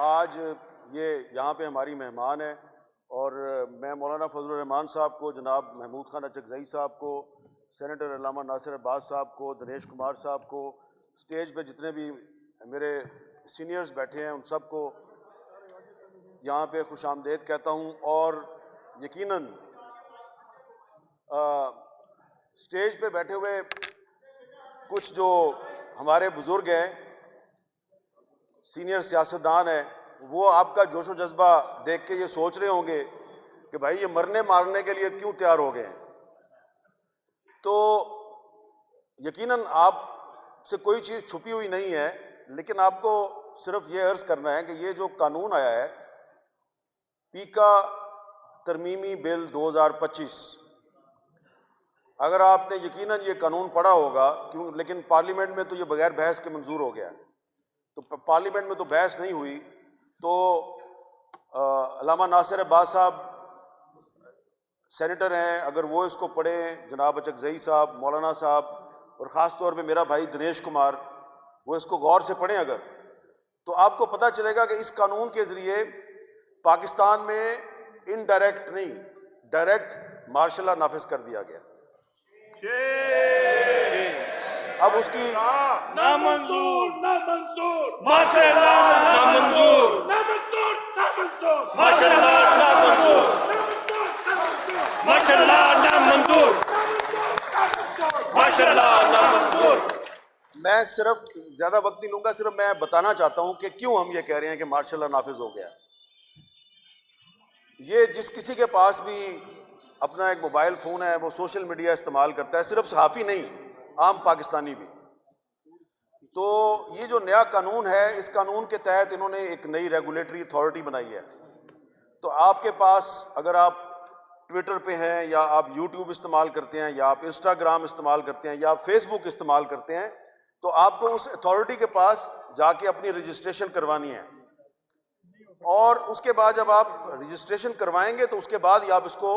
आज ये यहाँ पे हमारी मेहमान है और मैं मौलाना फजलुर रहमान साहब को, जनाब महमूद खान अचकज़ई साहब को, सेनेटर अल्लामा नासिर अब्बास साहब को, दिनेश कुमार साहब को, स्टेज पे जितने भी मेरे सीनियर्स बैठे हैं उन सब को यहाँ पे खुश आमदेद कहता हूँ। और यकीनन स्टेज पे बैठे हुए कुछ जो हमारे बुजुर्ग हैं, सीनियर सियासतदान हैं, वो आपका जोशो जज्बा देख के ये सोच रहे होंगे कि भाई ये मरने मारने के लिए क्यों तैयार हो गए हैं। तो यकीनन आपसे कोई चीज़ छुपी हुई नहीं है, लेकिन आपको सिर्फ ये अर्ज करना है कि ये जो कानून आया है, पीका तरमीमी बिल 2025, अगर आपने यकीनन ये कानून पढ़ा होगा, क्यों, लेकिन पार्लियामेंट में तो ये बगैर बहस के मंजूर हो गया, तो पार्लियामेंट में तो बहस नहीं हुई। तो अल्लामा नासिर अब्बास साहब सेनेटर हैं, अगर वो इसको पढ़ें, जनाब अचकज़ई साहब, मौलाना साहब और ख़ास तौर पे मेरा भाई दिनेश कुमार, वो इसको गौर से पढ़ें अगर, तो आपको पता चलेगा कि इस कानून के ज़रिए पाकिस्तान में इनडायरेक्ट नहीं, डायरेक्ट मार्शल लॉ नाफिज कर दिया गया। अब उसकी नामंजूर नामंजूर माशाअल्लाह नामंजूर नामंजूर नामंजूर माशाअल्लाह नामंजूर माशाअल्लाह नामंजूर माशाअल्लाह नामंजूर। मैं सिर्फ ज्यादा वक्त नहीं लूंगा, सिर्फ मैं बताना चाहता हूं कि क्यों हम ये कह रहे हैं कि मार्शल लॉ नाफिज हो गया। ये जिस किसी के पास भी अपना एक मोबाइल फोन है, वो सोशल मीडिया इस्तेमाल करता है, सिर्फ सहाफ़ी नहीं, आम पाकिस्तानी भी। तो ये जो नया कानून है, इस कानून के तहत इन्होंने एक नई रेगुलेटरी अथॉरिटी बनाई है। तो आपके पास, अगर आप ट्विटर पे हैं या आप यूट्यूब इस्तेमाल करते हैं या आप इंस्टाग्राम इस्तेमाल करते हैं या आप फेसबुक इस्तेमाल करते हैं, तो आपको उस अथॉरिटी के पास जाके अपनी रजिस्ट्रेशन करवानी है। और उसके बाद जब आप रजिस्ट्रेशन करवाएंगे तो उसके बाद ही आप इसको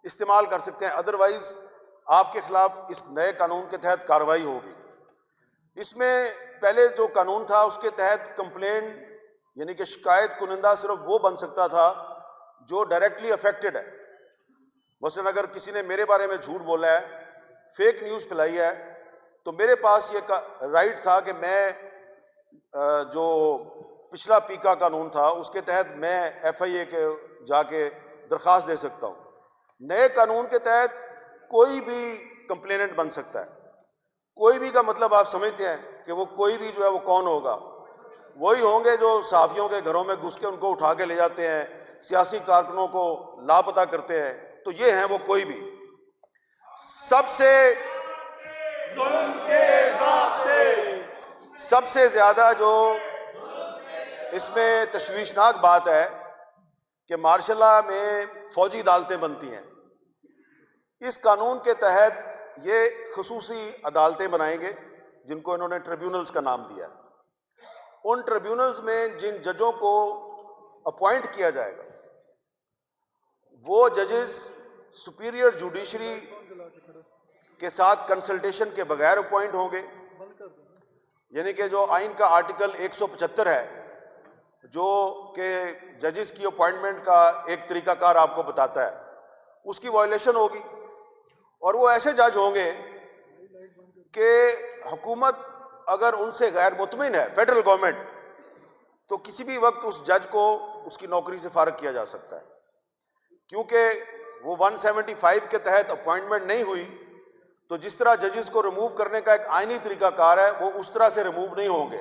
इस्तेमाल कर सकते हैं, अदरवाइज आपके खिलाफ इस नए कानून के तहत कार्रवाई होगी। इसमें पहले जो कानून था उसके तहत कंप्लेन यानी कि शिकायत कुनिंदा सिर्फ वो बन सकता था जो डायरेक्टली अफेक्टेड है। मसलन अगर किसी ने मेरे बारे में झूठ बोला है, फेक न्यूज़ फैलाई है, तो मेरे पास ये राइट था कि मैं जो पिछला पीका कानून था उसके तहत मैं FIA के जाके दरख्वास्त दे सकता हूँ। नए कानून के तहत कोई भी कंप्लेनेंट बन सकता है। कोई भी का मतलब आप समझते हैं कि वो कोई भी जो है वो कौन होगा? वही होंगे जो सहाफियों के घरों में घुस के उनको उठा के ले जाते हैं, सियासी कारकुनों को लापता करते हैं। तो ये हैं वो कोई भी। सबसे ज्यादा जो इसमें तशवीशनाक बात है कि मार्शल लॉ में फौजी अदालतें बनती हैं। इस कानून के तहत ये खसूसी अदालतें बनाएंगे जिनको इन्होंने ट्रिब्यूनल्स का नाम दिया। उन ट्रिब्यूनल्स में जिन जजों को अपॉइंट किया जाएगा वो जजेस सुपीरियर जुडिशरी के साथ कंसल्टेशन के बगैर अपॉइंट होंगे। यानी कि जो आइन का आर्टिकल 175 है जो कि जजेस की अपॉइंटमेंट का एक तरीकाकार आपको बताता है, उसकी वायलेशन होगी। और वो ऐसे जज होंगे कि हुकूमत अगर उनसे गैर मुतमिन है, फेडरल गवर्नमेंट, तो किसी भी वक्त उस जज को उसकी नौकरी से फारिग किया जा सकता है। क्योंकि वो 175 के तहत अपॉइंटमेंट नहीं हुई, तो जिस तरह जजेस को रिमूव करने का एक आईनी तरीकाकार है, वो उस तरह से रिमूव नहीं होंगे।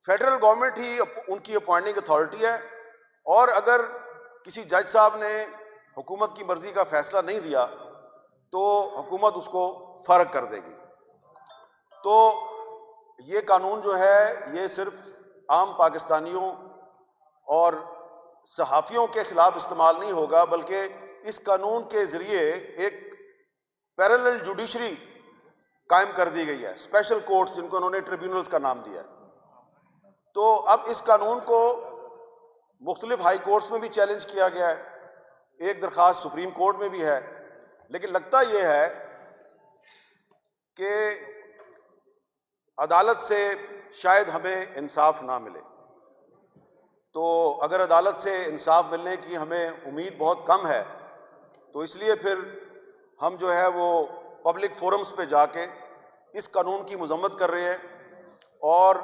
फेडरल गवर्नमेंट ही उनकी अपॉइंटिंग अथॉरिटी है। और अगर किसी जज साहब ने हुकूमत की मर्जी का फैसला नहीं दिया तो हुकूमत उसको फारिग कर देगी। तो ये कानून जो है ये सिर्फ आम पाकिस्तानियों और सहाफ़ियों के खिलाफ इस्तेमाल नहीं होगा, बल्कि इस कानून के जरिए एक पैरेलल जुडिशरी कायम कर दी गई है, स्पेशल कोर्ट्स जिनको उन्होंने ट्रिब्यूनल्स का नाम दिया है। तो अब इस कानून को मुख्तलिफ हाई कोर्ट्स में भी चैलेंज किया गया है, एक दरख्वास्त सुप्रीम कोर्ट में भी है, लेकिन लगता यह है कि अदालत से शायद हमें इंसाफ ना मिले। तो अगर अदालत से इंसाफ मिलने की हमें उम्मीद बहुत कम है, तो इसलिए फिर हम जो है वो पब्लिक फोरम्स पे जाके इस कानून की मजम्मत कर रहे हैं और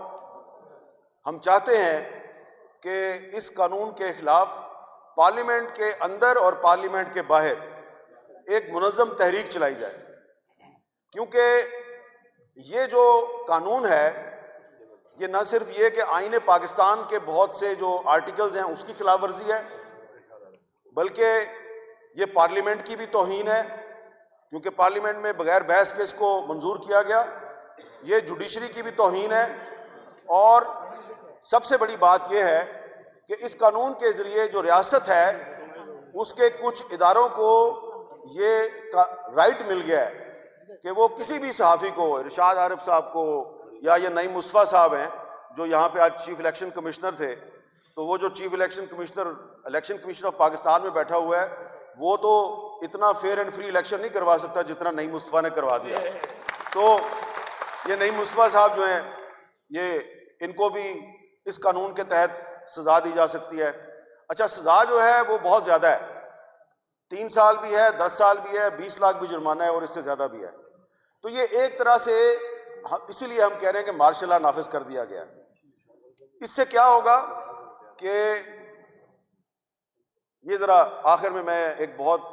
हम चाहते हैं कि इस कानून के खिलाफ पार्लियामेंट के अंदर और पार्लियामेंट के बाहर एक मुनज़्ज़म तहरीक चलाई जाए, क्योंकि ये जो कानून है ये न सिर्फ ये कि आईन पाकिस्तान के बहुत से जो आर्टिकल्स हैं उसकी खिलाफ वर्जी है, बल्कि ये पार्लियामेंट की भी तौहीन है, क्योंकि पार्लियामेंट में बगैर बहस के इसको मंजूर किया गया। ये जुडिशरी की भी तौहीन है और सबसे बड़ी बात यह है कि इस कानून के जरिए जो रियासत है उसके कुछ इदारों को ये राइट मिल गया है कि वो किसी भी सहाफ़ी को, इरशाद आरिफ साहब को या ये नईम मुस्तफ़ा साहब हैं जो यहाँ पे आज चीफ इलेक्शन कमिश्नर थे, तो वो जो chief election commissioner of Pakistan में बैठा हुआ है वो तो इतना फेयर एंड फ्री इलेक्शन नहीं करवा सकता जितना नईम मुस्तफ़ा ने करवा दिया। तो ये नईम मुस्तफ़ा साहब जो हैं ये इनको भी इस कानून के तहत सजा दी जा सकती है। अच्छा, सजा जो है वो बहुत ज्यादा है, 3 साल भी है, 10 साल भी है, 20 लाख भी जुर्माना है और इससे ज्यादा भी है। तो ये एक तरह से इसीलिए हम कह रहे हैं कि मार्शल लॉ नाफिज कर दिया गया। इससे क्या होगा कि ये जरा आखिर में मैं एक बहुत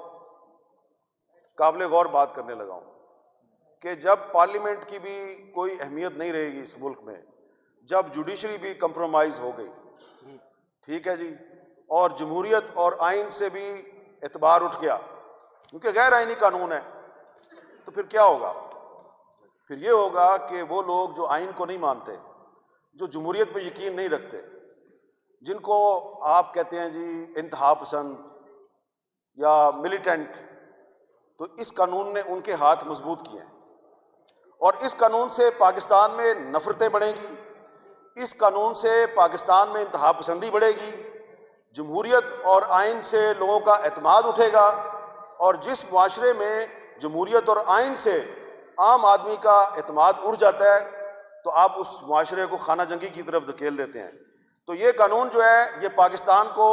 काबिल गौर बात करने लगा हूं कि जब पार्लियामेंट की भी कोई अहमियत नहीं रहेगी इस मुल्क में, जब जुडिशरी भी कंप्रोमाइज हो गई, ठीक है जी, और जमहूरियत और आइन से भी एतबार उठ गया क्योंकि गैर आइनी कानून है, तो फिर क्या होगा? फिर ये होगा कि वो लोग जो आइन को नहीं मानते, जो जमहूरियत पे यकीन नहीं रखते, जिनको आप कहते हैं जी इंतहा पसंद या मिलिटेंट, तो इस कानून ने उनके हाथ मजबूत किए हैं और इस कानून से पाकिस्तान में नफरतें बढ़ेंगी, इस कानून से पाकिस्तान में इंतहा पसंदी बढ़ेगी, जमहूरियत और आइन से लोगों का एतमाद उठेगा और जिस मुआशरे में जमहूरियत और आइन से आम आदमी का एतमाद उड़ जाता है तो आप उस मुआशरे को खाना जंगी की तरफ धकेल देते हैं। तो ये कानून जो है ये पाकिस्तान को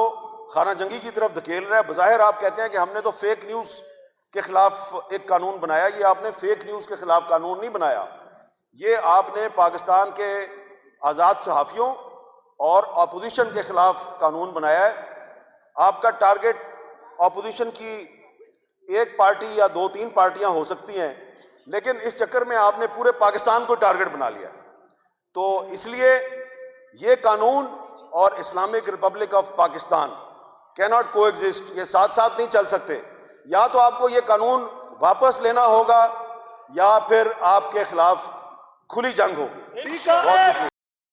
खाना जंगी की तरफ धकेल रहा है। बज़ाहिर आप कहते हैं कि हमने तो फेक न्यूज़ के खिलाफ एक कानून बनाया, ये आपने फेक न्यूज़ के खिलाफ कानून नहीं बनाया, ये आपने पाकिस्तान के आज़ाद सहाफ़ियों और अपोजिशन के खिलाफ कानून बनाया है। आपका टारगेट अपोजिशन की एक पार्टी या 2-3 पार्टियां हो सकती हैं, लेकिन इस चक्कर में आपने पूरे पाकिस्तान को टारगेट बना लिया। तो इसलिए ये कानून और Islamic Republic of Pakistan can not को एग्जिस्ट, ये साथ साथ नहीं चल सकते। या तो आपको ये कानून वापस लेना होगा या फिर आपके खिलाफ खुली जंग होगी। बहुत शुक्रिया।